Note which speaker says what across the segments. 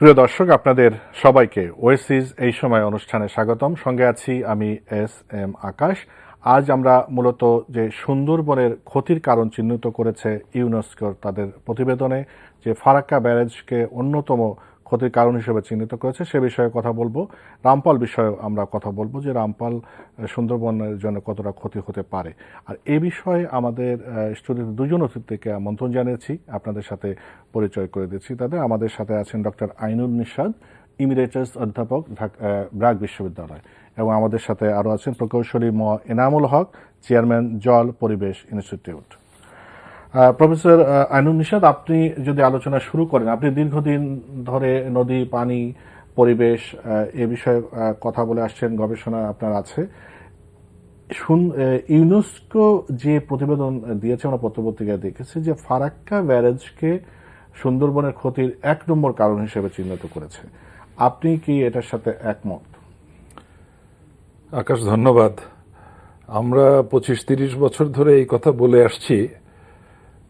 Speaker 1: প্রিয় দর্শক, আপনাদের সবাইকে ওয়েসিস এই সময় অনুষ্ঠানে স্বাগতম। সঙ্গে আছি আমি এস আকাশ। আজ আমরা মূলত যে সুন্দরবনের ক্ষতির কারণ চিহ্নিত করেছে ইউনেস্কোর তাদের প্রতিবেদনে, যে ফারাক্কা ব্যারেজকে অন্যতম ক্ষতির কারণ হিসেবে চিহ্নিত করেছে, সে বিষয়ে কথা বলবো। রামপাল বিষয়ে আমরা কথা বলবো, যে রামপাল সুন্দরবনের জন্য কতটা ক্ষতি হতে পারে। আর এ বিষয়ে আমাদের স্টুডিওতে দুজন অতিথিকে আমন্ত্রণ জানিয়েছি, আপনাদের সাথে পরিচয় করে দিচ্ছি তাদের। আমাদের সাথে আছেন ডক্টর আইনুল নিশাদ, ইমিরেটাস অধ্যাপক, ব্র্যাক বিশ্ববিদ্যালয়, এবং আমাদের সাথে আরও আছেন প্রকৌশলী এনামুল হক, চেয়ারম্যান জল পরিবেশ ইনস্টিটিউট। প্রফেসর আইনুল নিশাদ, আপনি যদি আলোচনা শুরু করেন। আপনি দীর্ঘদিন ধরে নদী, পানি, পরিবেশ এ বিষয়ে কথা বলে আসছেন, গবেষণা আপনার আছে। ইউনেস্কো যে প্রতিবেদন দিয়েছে, আমরা পত্রপত্রিকায় দেখেছি যে ফারাক্কা ব্যারেজকে সুন্দরবনের ক্ষতির ১ নম্বর কারণ হিসেবে চিহ্নিত করেছে। আপনি কি এটার সাথে একমত?
Speaker 2: আকাশ, ধন্যবাদ। আমরা ২৫-৩০ বছর ধরে এই কথা বলে আসছি,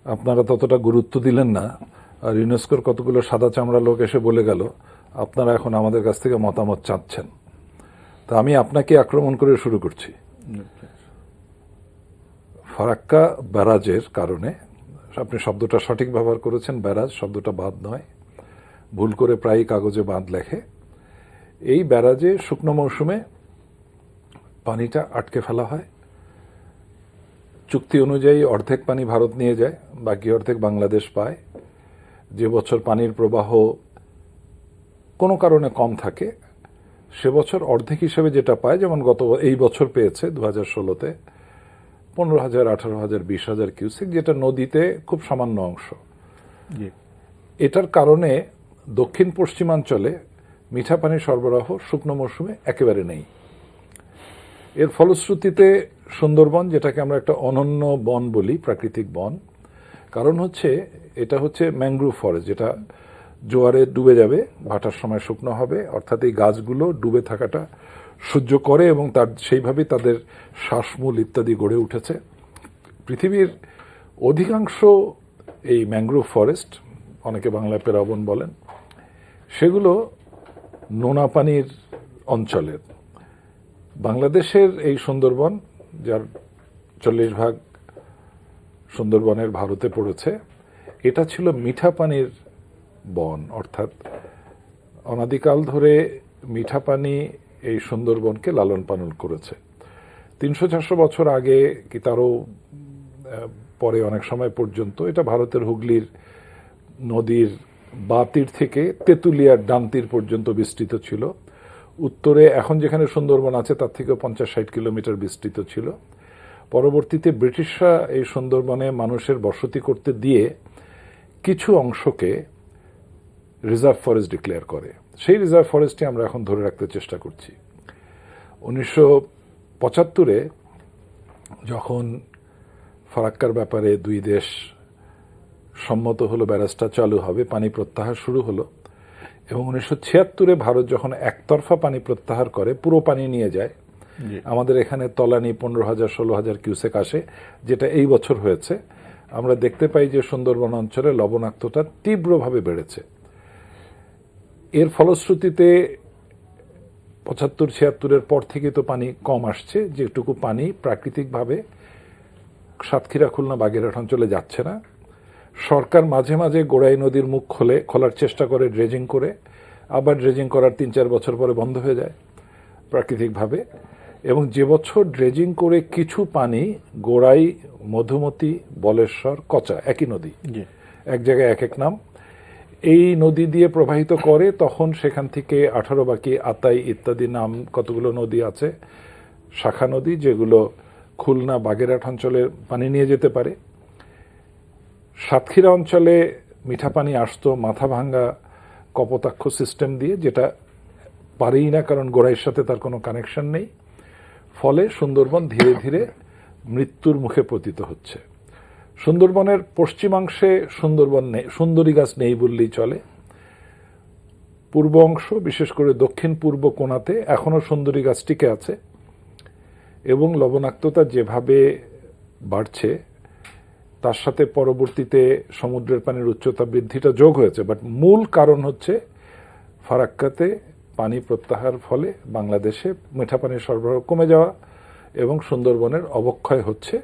Speaker 2: আপনারা ততটা গুরুত্ব দিলেন না। আর ইউনেস্কোর কতগুলো সাদা চামড়া লোক এসে বলে গেল, আপনারা এখন আমাদের কাছ থেকে মতামত চাচ্ছেন। তা আমি আপনাকে আক্রমণ করে শুরু করছি। ফারাক্কা ব্যারাজের কারণে, আপনি শব্দটা সঠিক ব্যবহার করেছেন, ব্যারাজ শব্দটা বাঁধ নয়, ভুল করে প্রায়ই কাগজে বাঁধ লেখে। এই ব্যারাজে শুকনো মৌসুমে পানিটা আটকে ফেলা হয়। চুক্তি অনুযায়ী অর্ধেক পানি ভারত নিয়ে যায়, বাকি অর্ধেক বাংলাদেশ পায়। যে বছর পানির প্রবাহ কোনো কারণে কম থাকে, সে বছর অর্ধেক হিসেবে যেটা পায়, যেমন এই বছর পেয়েছে 2016-তে 15,000, 18,000, 20,000 কিউসেক, যেটা নদীতে খুব সামান্য অংশ। এটার কারণে দক্ষিণ পশ্চিমাঞ্চলে মিঠা পানি সরবরাহ শুকনো মৌসুমে একেবারে নেই। এর ফলশ্রুতিতে সুন্দরবন, যেটাকে আমরা একটা অনন্য বন বলি, প্রাকৃতিক বন, কারণ হচ্ছে এটা হচ্ছে ম্যানগ্রোভ ফরেস্ট, যেটা জোয়ারে ডুবে যাবে, ভাটার সময় শুকনো হবে, অর্থাৎ এই গাছগুলো ডুবে থাকাটা সহ্য করে এবং সেইভাবেই তাদের শ্বাসমূল ইত্যাদি গড়ে উঠেছে। পৃথিবীর অধিকাংশ এই ম্যানগ্রোভ ফরেস্ট, অনেকে বাংলায় পেরাবন বলেন, সেগুলো নোনা পানির অঞ্চলের। বাংলাদেশের এই সুন্দরবন, যার 40% সুন্দরবনের ভারতে পড়েছে, এটা ছিল মিঠা পানির বন, অর্থাৎ অনাদিকাল ধরে মিঠা পানি এই সুন্দরবনকে লালন পালন করেছে। 300-400 বছর আগে কি তারও পরে অনেক সময় পর্যন্ত এটা ভারতের হুগলির নদীর বাঁ তীর থেকে তেঁতুলিয়ার ডান তীর পর্যন্ত বিস্তৃত ছিল। উত্তরে এখন যেখানে সুন্দরবন আছে তার থেকে 50-60 কিলোমিটার বিস্তৃত ছিল। পরবর্তীতে ব্রিটিশরা এই সুন্দরবনে মানুষের বসতি করতে দিয়ে কিছু অংশকে রিজার্ভ ফরেস্ট ডিক্লেয়ার করে। সেই রিজার্ভ ফরেস্টে আমরা এখন ধরে রাখতে চেষ্টা করছি। 1975-এ যখন ফারাক্কার ব্যাপারে দুই দেশ সম্মত হলো, ব্যারাজটা চালু হবে, পানি প্রত্যাহার শুরু হলো, এবং 1976-এ ভারত যখন একতরফা পানি প্রত্যাহার করে, পুরো পানি নিয়ে যায়, আমাদের এখানে তলানি 15,000-16,000 কিউসেক আসে, যেটা এই বছর হয়েছে। আমরা দেখতে পাই যে সুন্দরবন অঞ্চলে লবণাক্ততা তীব্রভাবে বেড়েছে। এর ফলশ্রুতিতে 75-76-এর পর থেকে তো পানি কম আসছে, যেটুকু পানি প্রাকৃতিকভাবে সাতক্ষীরা, খুলনা, বাগেরহাট অঞ্চলে যাচ্ছে না। সরকার মাঝে মাঝে গোড়াই নদীর মুখ খোলার চেষ্টা করে, ড্রেজিং করে, আবার ড্রেজিং করার 3-4 বছর পরে বন্ধ হয়ে যায় প্রাকৃতিকভাবে। এবং যে বছর ড্রেজিং করে কিছু পানি গোড়াই, মধুমতি, বলেশ্বর, কচা, একই নদী, এক জায়গায় এক এক নাম, এই নদী দিয়ে প্রবাহিত করে, তখন সেখান থেকে 18 বাকি, আতাই ইত্যাদি নাম কতগুলো নদী আছে, শাখা নদী, যেগুলো খুলনা, বাগেরহাট অঞ্চলে পানি নিয়ে যেতে পারে। সাতক্ষীরা অঞ্চলে মিঠা পানি আসতো মাথা ভাঙ্গা কপোতাক্ষ সিস্টেম দিয়ে, যেটা পারেই না, কারণ গোড়াইয়ের সাথে তার কোনো কানেকশন নেই। ফলে সুন্দরবন ধীরে ধীরে মৃত্যুর মুখে পতিত হচ্ছে। সুন্দরবনের পশ্চিমাংশে সুন্দরবন নেই, সুন্দরী গাছ নেই বললেই চলে। পূর্ব অংশ, বিশেষ করে দক্ষিণ পূর্ব কোণাতে এখনও সুন্দরী গাছ টিকে আছে, এবং লবণাক্ততা যেভাবে বাড়ছে তার সাথে পরবর্তীতে সমুদ্রের পানির উচ্চতা বৃদ্ধিটা যোগ হয়েছে। বাট মূল কারণ হচ্ছে ফারাক্কাতে পানি প্রত্যাহার ফলে বাংলাদেশে মিঠা পানির সরবরাহ কমে যাওয়া এবং সুন্দরবনের অবক্ষয় হচ্ছে।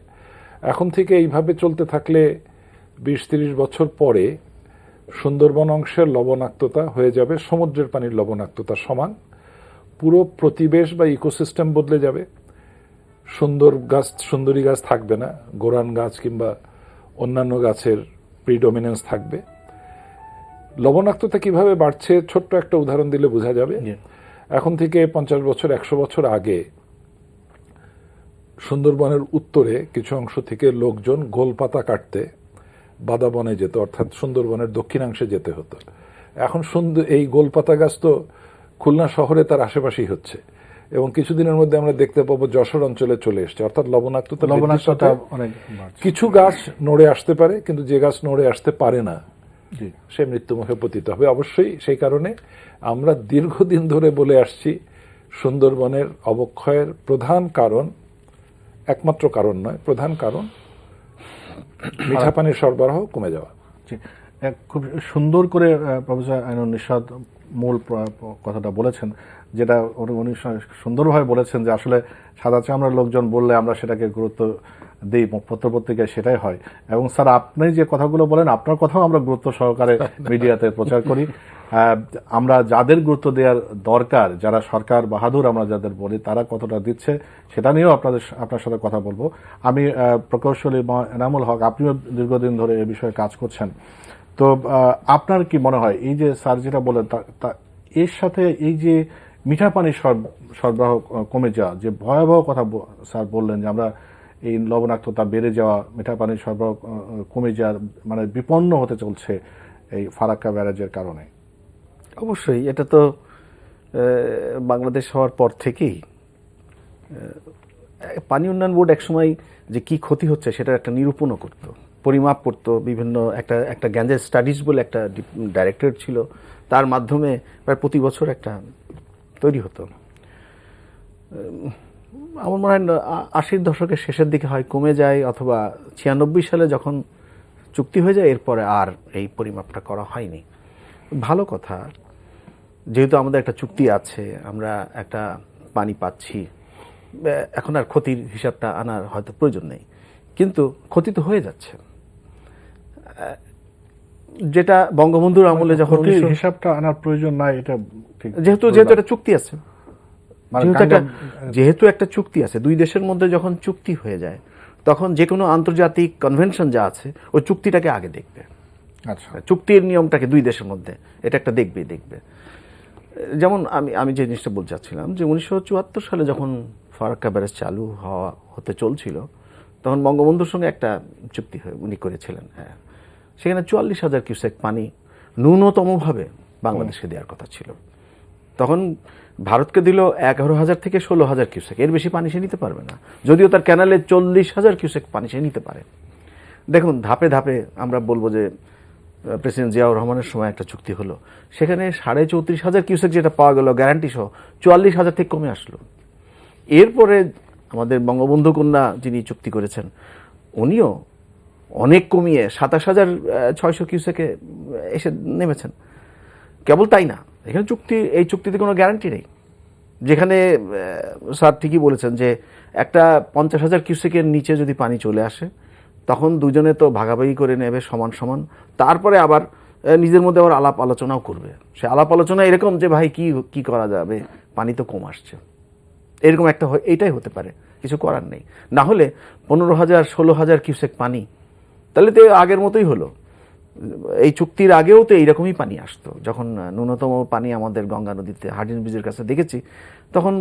Speaker 2: এখন থেকে এইভাবে চলতে থাকলে 20-30 বছর পরে সুন্দরবন অংশের লবণাক্ততা হয়ে যাবে সমুদ্রের পানির লবণাক্ততার সমান। পুরো প্রতিবেশ বা ইকোসিস্টেম বদলে যাবে। সুন্দরী গাছ থাকবে না, গোরান গাছ কিংবা অন্যান্য গাছের প্রিডমিনেন্স থাকবে। লবণাক্ততা কিভাবে বাড়ছে ছোট্ট একটা উদাহরণ দিলে বোঝা যাবে। এখন থেকে 50 বছর 100 বছর আগে সুন্দরবনের উত্তরে কিছু অংশ থেকে লোকজন গোলপাতা কাটতে বাদাবনে যেত, অর্থাৎ সুন্দরবনের দক্ষিণাংশে যেতে হতো। এখন এই গোলপাতা গাছ তো খুলনা শহরে তার আশেপাশেই হচ্ছে এবং কিছুদিনের মধ্যে আমরা দেখতে পাবো যশোর অঞ্চলে চলে এসছে। অর্থাৎ লবণাক্ততা
Speaker 1: অনেক
Speaker 2: কিছু গাছ নড়ে আসতে পারে, কিন্তু যে গাছ নড়ে আসতে পারে না সে মৃত্যুমুখে পতিত হবে। অবশ্যই সেই কারণে আমরা দীর্ঘদিন ধরে বলে আসছি সুন্দরবনের অবক্ষয়ের প্রধান কারণ, একমাত্র কারণ নয়, প্রধান কারণ মিঠা পানির সরবরাহ কমে যাওয়া।
Speaker 1: খুব সুন্দর করে প্রফেসর আইনুন নিশাত মূল কথাটা বলেছেন, যেটা উনি সুন্দরভাবে বলেছেন যে আসলে সাদা চামড়ার লোকজন বললে আমরা সেটাকে গুরুত্ব দিই, পত্রপত্রিকায় সেটাই হয়। এবং স্যার আপনি যে কথাগুলো বলেন আপনার কথাও আমরা গুরুত্ব সহকারে মিডিয়াতে প্রচার করি। আমরা যাদের গুরুত্ব দেওয়ার দরকার, যারা সরকার বাহাদুর আমরা যাদের বলি, তারা কতটা দিচ্ছে সেটা নিয়েও আপনার সাথে কথা বলবো। আমি প্রকৌশলী এনামুল হক, আপনিও দীর্ঘদিন ধরে এ বিষয়ে কাজ করছেন, তো আপনার কি মনে হয় এই যে স্যার যেটা বলেন এর সাথে এই যে মিঠা পানির সরবরাহ কমে যাওয়া, যে ভয়াবহ কথা স্যার বললেন যে আমরা এই লবণাক্ততা বেড়ে যাওয়া, মিঠা পানির সরবরাহ কমে যাওয়ার মানে বিপন্ন হতে চলছে এই ফারাক্কা ব্যারাজের কারণে?
Speaker 3: অবশ্যই এটা তো বাংলাদেশ হওয়ার পর থেকেই পানি উন্নয়ন বোর্ড একসময় যে কি ক্ষতি হচ্ছে সেটা একটা নিরূপণও করত, পরিমাপ করত। বিভিন্ন একটা গ্যাঞ্জেস স্টাডিজ বলে একটা ডাইরেক্টরেট ছিল, তার মাধ্যমে প্রায় প্রতি বছর একটা তৈরি হতো। আমার মনে হয় 80-র দশকের শেষের দিকে হয় কমে যায়, অথবা 96 সালে যখন চুক্তি হয়ে যায় এরপরে আর এই পরিমাপটা করা হয়নি। ভালো কথা, যেহেতু আমাদের একটা চুক্তি আছে, আমরা একটা পানি পাচ্ছি, এখন আর ক্ষতির হিসাবটা আনার হয়তো প্রয়োজন নেই, কিন্তু ক্ষতি তো হয়ে যাচ্ছে। যেটা বঙ্গবন্ধুর আমলে যখন
Speaker 1: হিসাবটা আনার প্রয়োজন নাই, এটা
Speaker 3: যেহেতু একটা চুক্তি আছে, যেহেতু একটা চুক্তি আছে, দুই দেশের মধ্যে যখন চুক্তি হয়ে যায় তখন যে কোনো আন্তর্জাতিক কনভেনশন যা আছে ওই চুক্তিটাকে আগে দেখবে।
Speaker 1: আচ্ছা,
Speaker 3: চুক্তির নিয়মটাকে দুই দেশের মধ্যে এটা একটা দেখবে। যেমন আমি যে জিনিসটা বলতে চাচ্ছিলাম যে 1974 সালে যখন ফারাক্কা ব্যারেজ চালু হতে চলছিল, তখন বঙ্গবন্ধুর সঙ্গে একটা চুক্তি উনি করেছিলেন। হ্যাঁ, সেখানে 44,000 কিউসেক পানি ন্যূনতমভাবে বাংলাদেশকে দেওয়ার কথা ছিল। তখন ভারতকে দিল 11,000 থেকে 16,000 কিউসেক, এর বেশি পানি সে নিতে পারবে না, যদিও তার ক্যানালে 40,000 কিউসেক পানি সে নিতে পারে। দেখুন, ধাপে ধাপে আমরা বলবো যে প্রেসিডেন্ট জিয়াউর রহমানের সময় একটা চুক্তি হলো, সেখানে 34,500 কিউসেক যেটা পাওয়া গেল গ্যারান্টি সহ 44,000 থেকে কমে আসলো। এরপরে আমাদের বঙ্গবন্ধু কন্যা যিনি চুক্তি করেছেন উনিও অনেক কমিয়ে 27,600 কিউসেকে এসে নেমেছেন। কেবল তাই না, এখানে এই চুক্তিতে কোনো গ্যারান্টি নেই। যেখানে স্যার ঠিকই বলেছেন যে একটা 50,000 কিউসেকের নিচে যদি পানি চলে আসে তখন দুজনে তো ভাগাভাগি করে নেবে সমান সমান, তারপরে আবার নিজের মধ্যে আবার আলাপ আলোচনাও করবে। সে আলাপ আলোচনা এরকম যে ভাই কি করা যাবে, পানি তো কম আসছে, এরকম একটা এইটাই হতে পারে, কিছু করার নেই। না হলে 15,000 16,000 কিউসেক পানি, তাহলে তো আগের মতোই হলো। এই চুক্তির আগেও তো এইরকমই পানি আসতো। যখন ন্যূনতম পানি আমাদের গঙ্গা নদীতে হার্ডিন ব্রিজের কাছে দেখেছি, তখন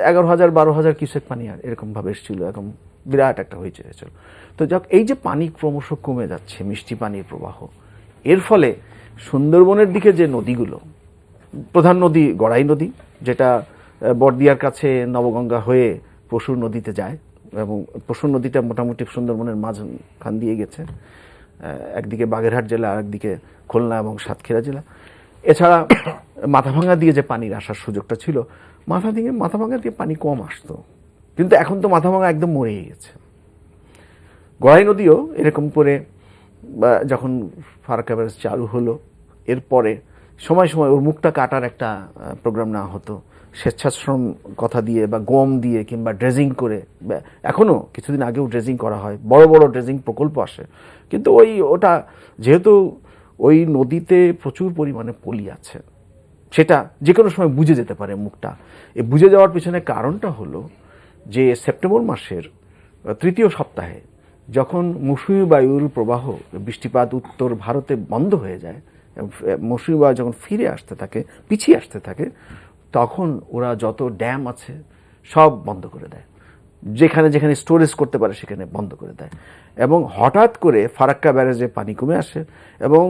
Speaker 3: 11,000 12,000 কিউসেক পানি আর এরকমভাবে এসেছিল, এরকম বিরাট একটা হয়েছিল। তো যাক, এই যে পানি ক্রমশ কমে যাচ্ছে, মিষ্টি পানির প্রবাহ, এর ফলে সুন্দরবনের দিকে যে নদীগুলো, প্রধান নদী গড়াই নদী, যেটা বড়দিয়ার কাছে নবগঙ্গা হয়ে পশুর নদীতে যায়, এবং পশুর নদীটা মোটামুটি সুন্দরবনের মাঝখান দিয়ে গেছে, একদিকে বাগেরহাট জেলা আর একদিকে খুলনা এবং সাতক্ষীরা জেলা। এছাড়া মাথাভাঙা দিয়ে যে পানির আসার সুযোগটা ছিল, মাথাভাঙা দিয়ে পানি কম আসতো, কিন্তু এখন তো মাথাভাঙা একদম মরেই গেছে। গড়াই নদীও এরকম করে যখন ফারাক্কা ব্যারেজ চালু হলো, এরপরে সময় সময় ওর মুখটা কাটার একটা প্রোগ্রাম নেওয়া হতো, স্বেচ্ছাশ্রম কথা দিয়ে বা গম দিয়ে কিংবা ড্রেজিং করে, এখনও কিছুদিন আগেও ড্রেজিং করা হয়, বড় বড় ড্রেজিং প্রকল্প আসে, কিন্তু ওটা যেহেতু ওই নদীতে প্রচুর পরিমাণে পলি আছে, সেটা যে কোনো সময় বুঝে যেতে পারে মুখটা। এই বুঝে যাওয়ার পিছনে কারণটা হলো যে সেপ্টেম্বর মাসের তৃতীয় সপ্তাহে যখন মৌসুমী বায়ুর প্রবাহ, বৃষ্টিপাত উত্তর ভারতে বন্ধ হয়ে যায়, মৌসুমী বায়ু যখন ফিরে আসতে থাকে, পিছিয়ে আসতে থাকে, তখন ওরা যত ড্যাম আছে সব বন্ধ করে দেয়, যেখানে যেখানে স্টোরেজ করতে পারে সেখানে বন্ধ করে দেয়, এবং হঠাৎ করে ফারাক্কা ব্যারেজে পানি কমে আসে এবং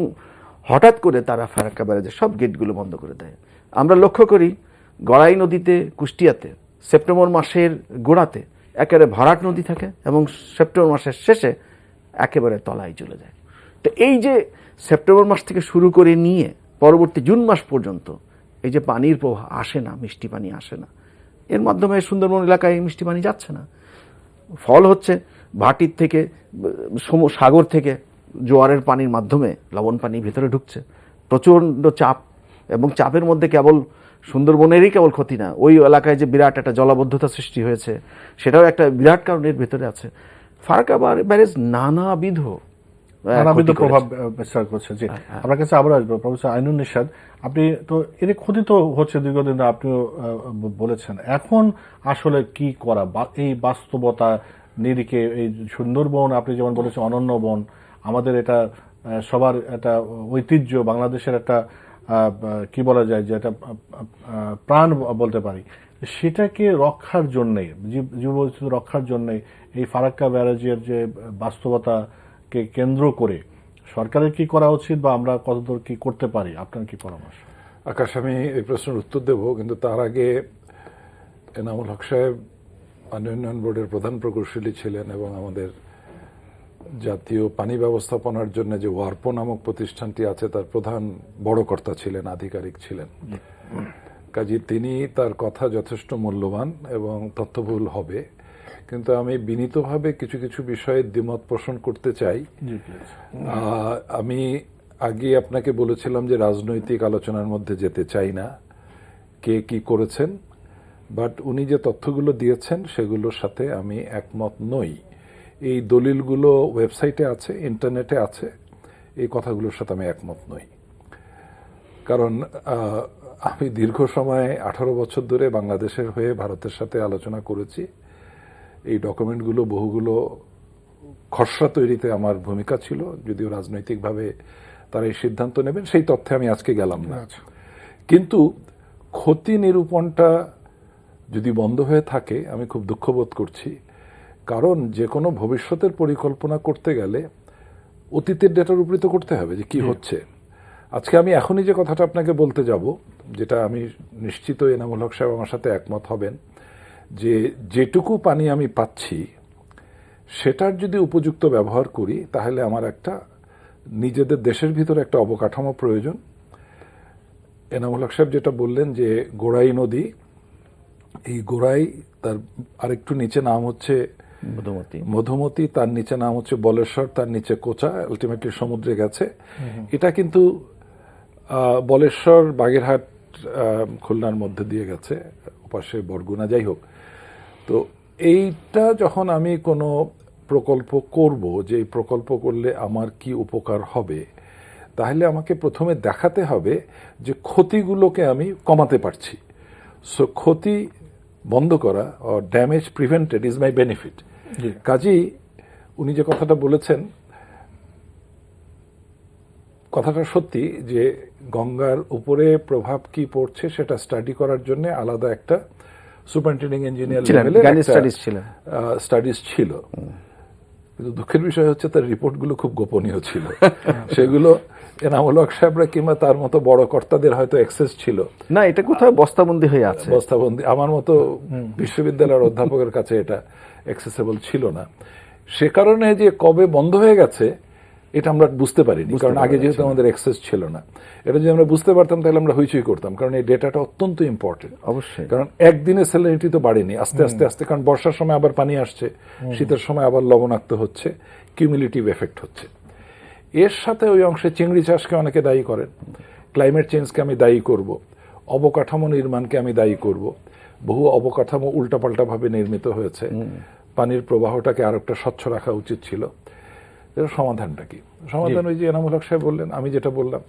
Speaker 3: হঠাৎ করে তারা ফারাক্কা ব্যারেজের সব গেটগুলো বন্ধ করে দেয়। আমরা লক্ষ্য করি গড়াই নদীতে, কুষ্টিয়াতে সেপ্টেম্বর মাসের গোড়াতে একেবারে ভরাট নদী থাকে এবং সেপ্টেম্বর মাসের শেষে একেবারে তলায় চলে যায়। তো এই যে সেপ্টেম্বর মাস থেকে শুরু করে নিয়ে পরবর্তী জুন মাস পর্যন্ত এই যে পানির প্রবাহ আসে না, মিষ্টি পানি আসে না, এর মাধ্যমে সুন্দরবন এলাকায় মিষ্টি পানি যাচ্ছে না। ফল হচ্ছে ভাটির থেকে, সাগর থেকে জোয়ারের পানির মাধ্যমে লবণ পানি ভিতরে ঢুকছে, প্রচণ্ড চাপ, এবং চাপের মধ্যে কেবল সুন্দরবনেরই কেবল ক্ষতি না, ওই এলাকায় যে বিরাট একটা জলাবদ্ধতা সৃষ্টি হয়েছে সেটাও একটা বিরাট কারণের ভিতরে আছে। ফারাক্কা ব্যারেজ নানাবিধ
Speaker 1: প্রভাব বিস্তার করছে। জি, আপনার কাছে আবার আসবো প্রফেসর আইনুন নিশাত। আপনি তো এর ক্ষতি তো হচ্ছে দীর্ঘদিন, আপনিও বলেছেন, এখন আসলে কি করা এই বাস্তবতা নিরিখে? এই সুন্দরবন আপনি যেমন বলেছেন অনন্য বন, আমাদের এটা সবার একটা ঐতিহ্য, বাংলাদেশের একটা কি বলা যায় যে এটা প্রাণ বলতে পারি, সেটাকে রক্ষার জন্যে, জীববৈচিত্র্য রক্ষার জন্যে এই ফারাক্কা ব্যারাজের যে বাস্তবতাকে কেন্দ্র করে সরকারের কি করা উচিত বা আমরা কতদূর কি করতে পারি? আপনার কি পরামর্শ?
Speaker 2: আকাশ, আমি এই প্রশ্নের উত্তর দেব, কিন্তু তার আগে এনামুল হক সাহেব পানি উন্নয়ন বোর্ডের প্রধান প্রকৌশলী ছিলেন এবং আমাদের জাতীয় পানি ব্যবস্থাপনার জন্য যে ওয়ারপো নামক প্রতিষ্ঠানটি আছে তার প্রধান বড় কর্তা ছিলেন, আধিকারিক ছিলেন। কাজী তিনি, তার কথা যথেষ্ট মূল্যবান এবং তথ্যবহুল হবে, কিন্তু আমি বিনীতভাবে কিছু কিছু বিষয়ে দ্বিমত পোষণ করতে চাই। আমি আগে আপনাকে বলেছিলাম যে রাজনৈতিক আলোচনার মধ্যে যেতে চাই না, কে কি করেছেন, বাট উনি যে তথ্যগুলো দিয়েছেন সেগুলোর সাথে আমি একমত নই। এই দলিলগুলো ওয়েবসাইটে আছে, ইন্টারনেটে আছে, এই কথাগুলোর সাথে আমি একমত নই। কারণ আমি দীর্ঘ সময় 18 বছর ধরে বাংলাদেশের হয়ে ভারতের সাথে আলোচনা করেছি। এই ডকুমেন্টগুলো বহুগুলো খসড়া তৈরিতে আমার ভূমিকা ছিল, যদিও রাজনৈতিকভাবে তারা এই সিদ্ধান্ত নেবেন সেই তথ্যে আমি আজকে গেলাম না। কিন্তু ক্ষতি নিরূপণটা যদি বন্ধ হয়ে থাকে আমি খুব দুঃখবোধ করছি, কারণ যে কোনো ভবিষ্যতের পরিকল্পনা করতে গেলে অতীতের ডেটার উপরে তো করতে হবে যে কি হচ্ছে। আজকে আমি এখনই যে কথাটা আপনাকে বলতে যাব, যেটা আমি নিশ্চিত এনামুল হক সাহেব আমার সাথে একমত হবেন, যে যেটুকু পানি আমি পাচ্ছি সেটার যদি উপযুক্ত ব্যবহার করি তাহলে আমার একটা নিজেদের দেশের ভিতরে একটা অবকাঠামো প্রয়োজন। এনামুল হক সাহেব যেটা বললেন যে গোড়াই নদী, এই গোড়াই, তার আরেকটু নিচে নাম হচ্ছে মধুমতি, তার নিচে নাম হচ্ছে বলেশ্বর, তার নিচে কোচা, আলটিমেটলি সমুদ্রে গেছে। এটা কিন্তু বলেশ্বর বাগেরহাট খুলনার মধ্যে দিয়ে গেছে, ওপাশে বরগুনা, যাই হোক। তো এইটা যখন আমি কোনো প্রকল্প করব, যে এই প্রকল্প করলে আমার কি উপকার হবে, তাহলে আমাকে প্রথমে দেখাতে হবে যে ক্ষতিগুলোকে আমি কমাতে পারছি। সো ক্ষতি বন্ধ করা, damage prevented is my benefit. কাজেই উনি যে কথাটা বলেছেন, কথাটা সত্যি যে গঙ্গার উপরে প্রভাব কি পড়ছে সেটা স্টাডি করার জন্য আলাদা একটা সুপারিনটেন্ডিং ইঞ্জিনিয়ার স্টাডিজ ছিল। কিন্তু দুঃখের বিষয় হচ্ছে তার রিপোর্টগুলো খুব গোপনীয় ছিল। সেগুলো এনামুল হক সাহেবরা কিংবা তার মতো বড় কর্তাদের হয়তো অ্যাক্সেস ছিল
Speaker 3: না, এটা কোথাও বস্তাবন্দি হয়ে আছে,
Speaker 2: বস্তাবন্দি। আমার মতো বিশ্ববিদ্যালয়ের অধ্যাপকের কাছে এটা অ্যাক্সেসেবল ছিল না। সে কারণে যে কবে বন্ধ হয়ে গেছে এটা আমরা বুঝতে পারিনি, কারণ আগে যেহেতু আমাদের অ্যাক্সেস ছিল না। এটা যদি আমরা বুঝতে পারতাম তাহলে আমরা হইচই করতাম, কারণ এই ডেটাটা অত্যন্ত ইম্পর্টেন্ট।
Speaker 3: অবশ্যই,
Speaker 2: কারণ একদিনে স্যালারিটি তো বাড়েনি, আস্তে আস্তে আস্তে, কারণ বর্ষার সময় আবার পানি আসছে, শীতের সময় আবার লবণাক্ত হচ্ছে, কিউমুলেটিভ এফেক্ট হচ্ছে। এর সাথে ওই অংশে চিংড়ি চাষকে অনেকে দায়ী করেন, ক্লাইমেট চেঞ্জকে আমি দায়ী করব, অবকাঠামো নির্মাণকে আমি দায়ী করব, বহু অবকাঠামো উল্টাপাল্টাভাবে নির্মিত হয়েছে, পানির প্রবাহটাকে আর একটা স্বচ্ছ রাখা উচিত ছিল। এর সমাধানটা কি? সমাধান ওই যে এনামুল হক সাহেব বললেন, আমি যেটা বললাম,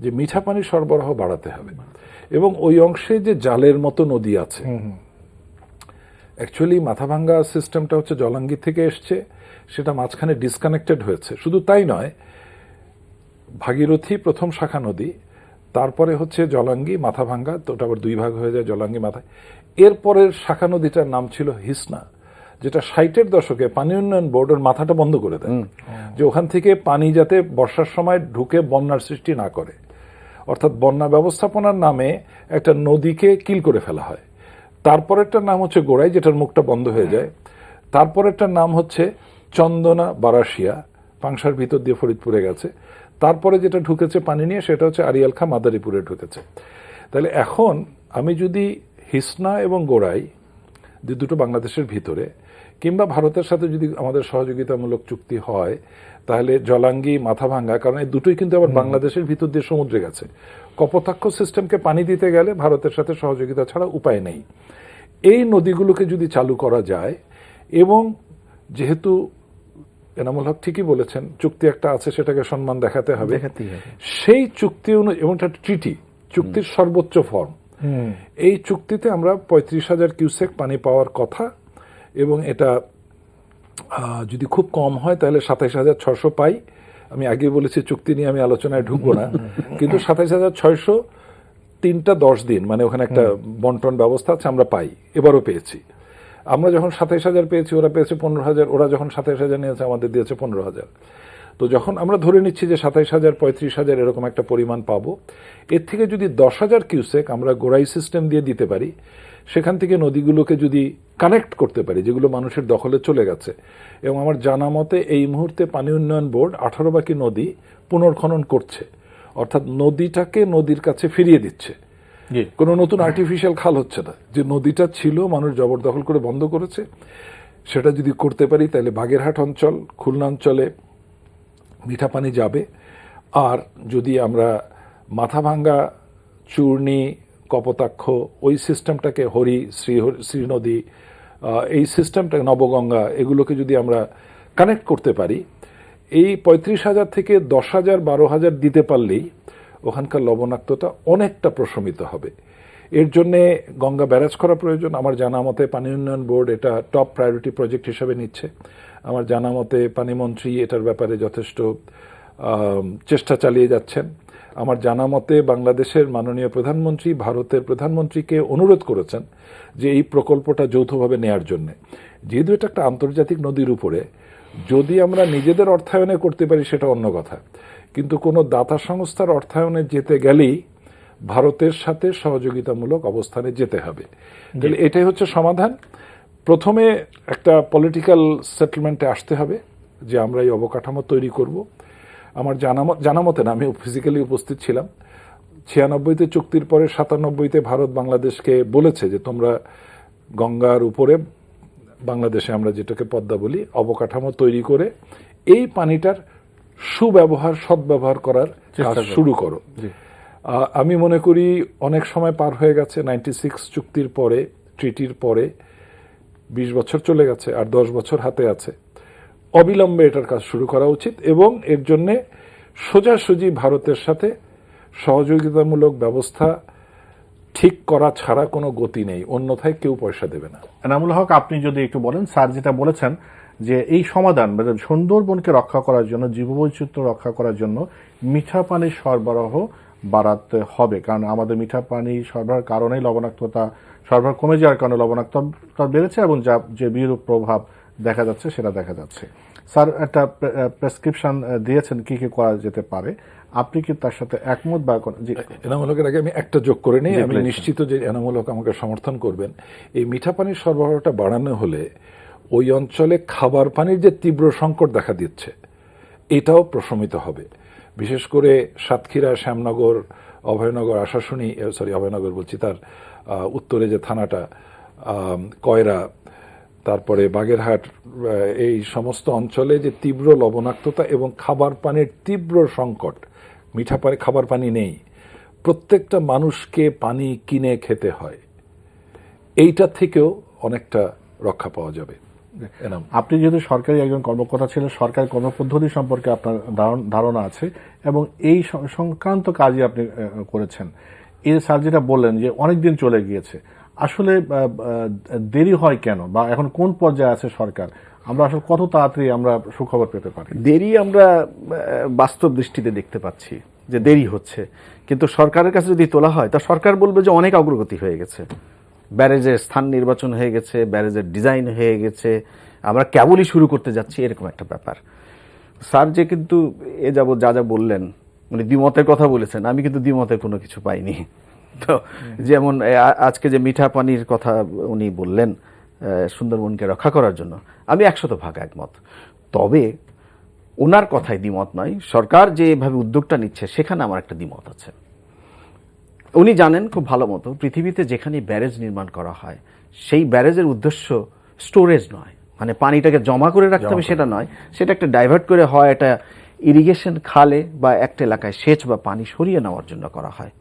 Speaker 2: যে মিঠা পানির সরবরাহ বাড়াতে হবে এবং ওই অংশে যে জালের মতো নদী আছে, অ্যাকচুয়ালি মাথাভাঙ্গা সিস্টেমটা হচ্ছে জলাঙ্গি থেকে এসছে, সেটা মাঝখানে ডিসকানেক্টেড হয়েছে। শুধু তাই নয়, ভাগীরথী প্রথম শাখা নদী, তারপরে হচ্ছে জলাঙ্গি, মাথাভাঙ্গা, তো ওটা আবার দুই ভাগ হয়ে যায়, জলাঙ্গি মাথা। এরপরের শাখা নদীটার নাম ছিল হিসনা, যেটা 60-এর দশকে পানি উন্নয়ন বোর্ডের মাথাটা বন্ধ করে দেয়, যে ওখান থেকে পানি যাতে বর্ষার সময় ঢুকে বন্যার সৃষ্টি না করে। অর্থাৎ বন্যা ব্যবস্থাপনার নামে একটা নদীকে কিল করে ফেলা হয়। তারপরেরটার নাম হচ্ছে গোড়াই, যেটার মুখটা বন্ধ হয়ে যায়। তারপরেরটার নাম হচ্ছে চন্দনা বারাসিয়া, পাংশার ভিতর দিয়ে ফরিদপুরে গেছে। তারপরে যেটা ঢুকেছে পানি নিয়ে, সেটা হচ্ছে আরিয়াল খাঁ মাদারীপুরে ঢুকেছে। তাহলে এখন আমি যদি হিসনা এবং গোড়াই দুটো বাংলাদেশের ভিতরে, কিংবা ভারতের সাথে যদি আমাদের সহযোগিতামূলক চুক্তি হয়, তাহলে জলাঙ্গি, মাথাভাঙ্গা, কারণ এই দুটোই কিন্তু আবার বাংলাদেশের ভিতর দিয়ে সমুদ্রে গেছে, কপোতাক্ষ সিস্টেমকে পানি দিতে গেলে ভারতের সাথে সহযোগিতা ছাড়া উপায় নেই। এই নদীগুলোকে যদি চালু করা যায়, এবং যেহেতু এনামুল হক ঠিকই বলেছেন, চুক্তি একটা আছে, সেটাকে সম্মান দেখাতে হবে, সেই চুক্তি এবং একটা ট্রিটি, চুক্তির সর্বোচ্চ ফর্ম, এই চুক্তিতে আমরা 35,000 কিউসেক পানি পাওয়ার কথা, এবং এটা যদি খুব কম হয় তাহলে 27,600 পাই। আমি আগে বলেছি চুক্তি নিয়ে আমি আলোচনায় ঢুকবো না, কিন্তু 27,600 3টা 10 দিন, মানে ওখানে একটা বন্টন ব্যবস্থা আছে, আমরা পাই, এবারও পেয়েছি। আমরা যখন 27,000 পেয়েছি, ওরা পেয়েছে 15,000, ওরা যখন 27,000 নিয়েছে, আমাদের দিয়েছে 15,000। তো যখন আমরা ধরে নিচ্ছি যে 27,000, 35,000 এরকম একটা পরিমাণ পাবো, এর থেকে যদি 10,000 কিউসেক আমরা গোড়াই সিস্টেম দিয়ে দিতে পারি, সেখান থেকে নদীগুলোকে যদি কানেক্ট করতে পারি, যেগুলো মানুষের দখলে চলে গেছে, এবং আমার জানা মতে এই মুহূর্তে পানি উন্নয়ন বোর্ড 18 বাকি নদী পুনর্খনন করছে, অর্থাৎ নদীটাকে নদীর কাছে ফিরিয়ে দিচ্ছে। কোনো নতুন আর্টিফিশিয়াল খাল হচ্ছে না, যে নদীটা ছিল মানুষ জবরদখল করে বন্ধ করেছে, সেটা যদি করতে পারি, তাহলে বাগেরহাট অঞ্চল, খুলনা অঞ্চলে মিঠা পানি যাবে। আর যদি আমরা মাথাভাঙ্গা, চূর্ণী, কপোতাক্ষ, ওই সিস্টেমটাকে, হরি, শ্রীনদী, এই সিস্টেমটা, নবগঙ্গা, এগুলোকে যদি আমরা কানেক্ট করতে পারি, এই 35,000 থেকে 10,000, 12,000 দিতে পারলেই ওখানকার লবণাক্ততা অনেকটা প্রশমিত হবে। এর জন্যে গঙ্গা ব্যারাজ করা প্রয়োজন। আমার জানা মতে পানি উন্নয়ন বোর্ড এটা টপ প্রায়োরিটি প্রজেক্ট হিসেবে নিচ্ছে। আমার জানা মতে পানিমন্ত্রী এটার ব্যাপারে যথেষ্ট চেষ্টা চালিয়ে যাচ্ছেন। আমার জানা মতে বাংলাদেশের মাননীয় প্রধানমন্ত্রী ভারতের প্রধানমন্ত্রীকে অনুরোধ করেছেন যে এই প্রকল্পটা যৌথভাবে নেয়ার জন্য। যেহেতু এটা একটা আন্তর্জাতিক নদীর উপরে, যদি আমরা নিজেদের অর্থায়নে করতে পারি সেটা অন্য কথা, কিন্তু কোনো দাতা সংস্থার অর্থায়নে যেতে গেলেই ভারতের সাথে সহযোগিতামূলক অবস্থানে যেতে হবে। তাহলে এটাই হচ্ছে সমাধান। প্রথমে একটা পলিটিক্যাল সেটেলমেন্টে আসতে হবে যে আমরা এই অবকাঠামো তৈরি করব। আমার জানা মতে না, আমি ফিজিক্যালি উপস্থিত ছিলাম, 96তে চুক্তির পরে 97তে ভারত বাংলাদেশকে বলেছে যে তোমরা গঙ্গার উপরে, বাংলাদেশে আমরা যেটাকে পদ্মা বলি, অবকাঠামো তৈরি করে এই পানিটার সুব্যবহার, সদ্ব্যবহার করার কাজ শুরু করো। আমি মনে করি অনেক সময় পার হয়ে গেছে, 96 চুক্তির পরে, ট্রিটির পরে 20 বছর চলে গেছে, আর 10 বছর হাতে আছে। অবিলম্বে এটার কাজ শুরু করা উচিত, এবং এর জন্যে সোজাসুজি ভারতের সাথে সহযোগিতামূলক ব্যবস্থা ঠিক করা ছাড়া কোনো গতি নেই, অন্যথায় কেউ পয়সা দেবে না।
Speaker 1: এনামুল হক, আপনি যদি একটু বলেন, স্যার যেটা বলেছেন যে এই সমাধান সুন্দরবনকে রক্ষা করার জন্য, জীববৈচিত্র্য রক্ষা করার জন্য মিঠা পানির সরবরাহ বাড়াতে হবে, কারণ আমাদের মিঠা পানি সরবরাহের কারণেই লবণাক্ততা সরবরাহ কমে যাওয়ার কারণে লবণাক্ততা বেড়েছে, এবং যা যে বিরূপ প্রভাব দেখা যাচ্ছে সেটা দেখা যাচ্ছে। স্যার একটা প্রেসক্রিপশন দিয়েছেন কি কি করা যেতে পারে, আপনি কি তার সাথে একমত? বা
Speaker 2: এনামুল হকের আগে আমি একটা যোগ করে নিই, আমি নিশ্চিত যে এনামুল হক আমাকে সমর্থন করবেন। এই মিঠা পানির সরবরাহটা বাড়ানো হলে ওই অঞ্চলে খাবার পানির যে তীব্র সংকট দেখা দিচ্ছে, এটাও প্রশমিত হবে। বিশেষ করে সাতক্ষীরা, শ্যামনগর, অভয়নগর, আশাশুনি, অভয়নগর বলছি, তার উত্তরে যে থানাটা, কয়রা, তারপরে বাগেরহাট, এই সমস্ত অঞ্চলে যে তীব্র লবণাক্ততা এবং খাবার পানির তীব্র সংকট, মিঠা পানি, খাবার পানি নেই, প্রত্যেকটা মানুষকে পানি কিনে খেতে হয়, এইটা থেকেও অনেকটা রক্ষা পাওয়া যাবে। এনাম,
Speaker 1: আপনি যেহেতু সরকারি একজন কর্মকর্তা ছিলেন, সরকারি কর্মপদ্ধতি সম্পর্কে আপনার ধারণা আছে এবং এই সংক্রান্ত কাজই আপনি করেছেন। এই স্যার যেটা বললেন যে অনেক দিন চলে গিয়েছে, আসলে দেরি হয় কেন, বা এখন কোন পর্যায়ে আছে সরকার? আমরা আসলে কত তাড়াতাড়ি আমরা সুখবর পেতে পারি?
Speaker 3: দেরি আমরা বাস্তব দৃষ্টিতে দেখতে পাচ্ছি যে দেরি হচ্ছে, কিন্তু সরকারের কাছে যদি তোলা হয় তা সরকার বলবে যে অনেক অগ্রগতি হয়ে গেছে, ব্যারেজের স্থান নির্বাচন হয়ে গেছে, ব্যারেজের ডিজাইন হয়ে গেছে, আমরা কেবলই শুরু করতে যাচ্ছি, এরকম একটা ব্যাপার। স্যার যে কিন্তু এ যাবৎ যা যা বললেন, মানে দ্বিমতের কথা বলেছেন, আমি কিন্তু দ্বিমতের কোনো কিছু পাইনি। তো যেমন আজকে যে মিঠা পানির কথা উনি বললেন সুন্দরবনকে রক্ষা করার জন্য, আমি 100% একমত। তবে ওনার কথায় দ্বিমত নয়, সরকার যেভাবে উদ্যোগটা নিচ্ছে সেখানে আমার একটা দ্বিমত আছে। উনি জানেন খুব ভালো মতো পৃথিবীতে যেখানে ব্যারেজ নির্মাণ করা হয় সেই ব্যারেজের উদ্দেশ্য স্টোরেজ নয়, মানে পানিটাকে জমা করে রাখতে হবে সেটা নয়, সেটা একটা ডাইভার্ট করে হয় এটা ইরিগেশন খালে বা একটা এলাকায় সেচ বা পানি সরিয়ে নেওয়ার জন্য করা হয়।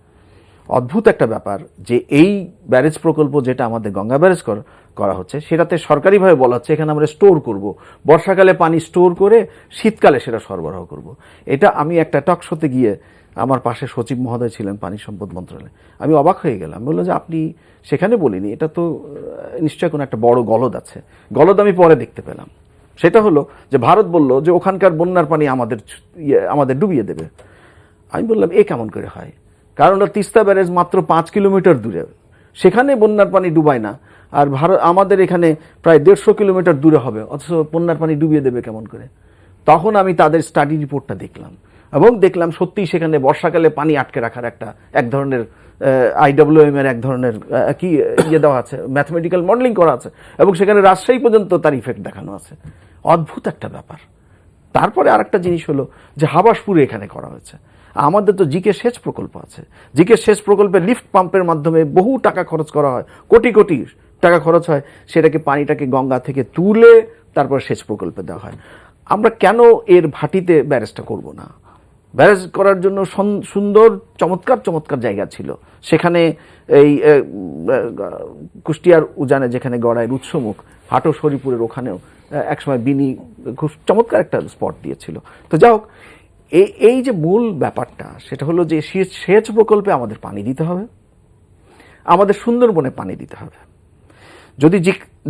Speaker 3: অদ্ভুত একটা ব্যাপার যে এই ব্যারেজ প্রকল্প যেটা আমাদের গঙ্গা ব্যারেজ করা হচ্ছে সেটাতে সরকারিভাবে বলা হচ্ছে এখানে আমরা স্টোর করব, বর্ষাকালে পানি স্টোর করে শীতকালে সেটা সরবরাহ করব। এটা আমি একটা টক শোতে গিয়ে, আমার পাশে সচিব মহোদয় ছিলেন পানি সম্পদ মন্ত্রণালয়ে, আমি অবাক হয়ে গেলাম। বললো যে আপনি সেখানে বলিনি, এটা তো নিশ্চয় কোনো একটা বড় গলদ আছে। গলদ আমি পরে দেখতে পেলাম, সেটা হলো যে ভারত বলল যে ওখানকার বন্যার পানি আমাদের ডুবিয়ে দেবে। আমি বললাম এ কেমন করে হয়, কারণ তিস্তা ব্যারেজ মাত্র 5 কিলোমিটার দূরে, সেখানে বন্যার পানি ডুবায় না, আর আমাদের এখানে প্রায় 150 কিলোমিটার দূরে হবে, অথচ বন্যার পানি ডুবিয়ে দেবে কেমন করে। তখন আমি তাদের স্টাডি রিপোর্টটা দেখলাম এবং দেখলাম সত্যিই সেখানে বর্ষাকালে পানি আটকে রাখার এক ধরনের IWM এর এক ধরনের কি দেওয়া আছে, ম্যাথমেটিক্যাল মডেলিং করা আছে, এবং সেখানে রাজশাহী পর্যন্ত তার ইফেক্ট দেখানো আছে। অদ্ভুত একটা ব্যাপার। তারপরে আরেকটা জিনিস হলো যে হাবাসপুরে এখানে করা হয়েছে। আমাদের তো জিকে সেচ প্রকল্প আছে, জিকে সেচ প্রকল্পে লিফট পাম্পের মাধ্যমে বহু টাকা খরচ করা হয়, কোটি কোটি টাকা খরচ হয়, সেটাকে পানিটাকে গঙ্গা থেকে তুলে তারপর সেচ প্রকল্পে দেওয়া হয়। আমরা কেন এর ভাটিতে ব্যারেজটা করব না? ব্যারেজ করার জন্য সুন্দর চমৎকার জায়গা ছিল সেখানে। এই কুষ্টিয়ার উজানে যেখানে গড়াইয়ের উৎসমুখ, হাটো শরীপুরের ওখানেও একসময় বিনি খুব চমৎকার একটা স্পট দিয়েছিল। তো যাই হোক, এই যে মূল ব্যাপারটা সেটা হলো যে সেচ প্রকল্পে আমাদের পানি দিতে হবে, আমাদের সুন্দরবনে পানি দিতে হবে। যদি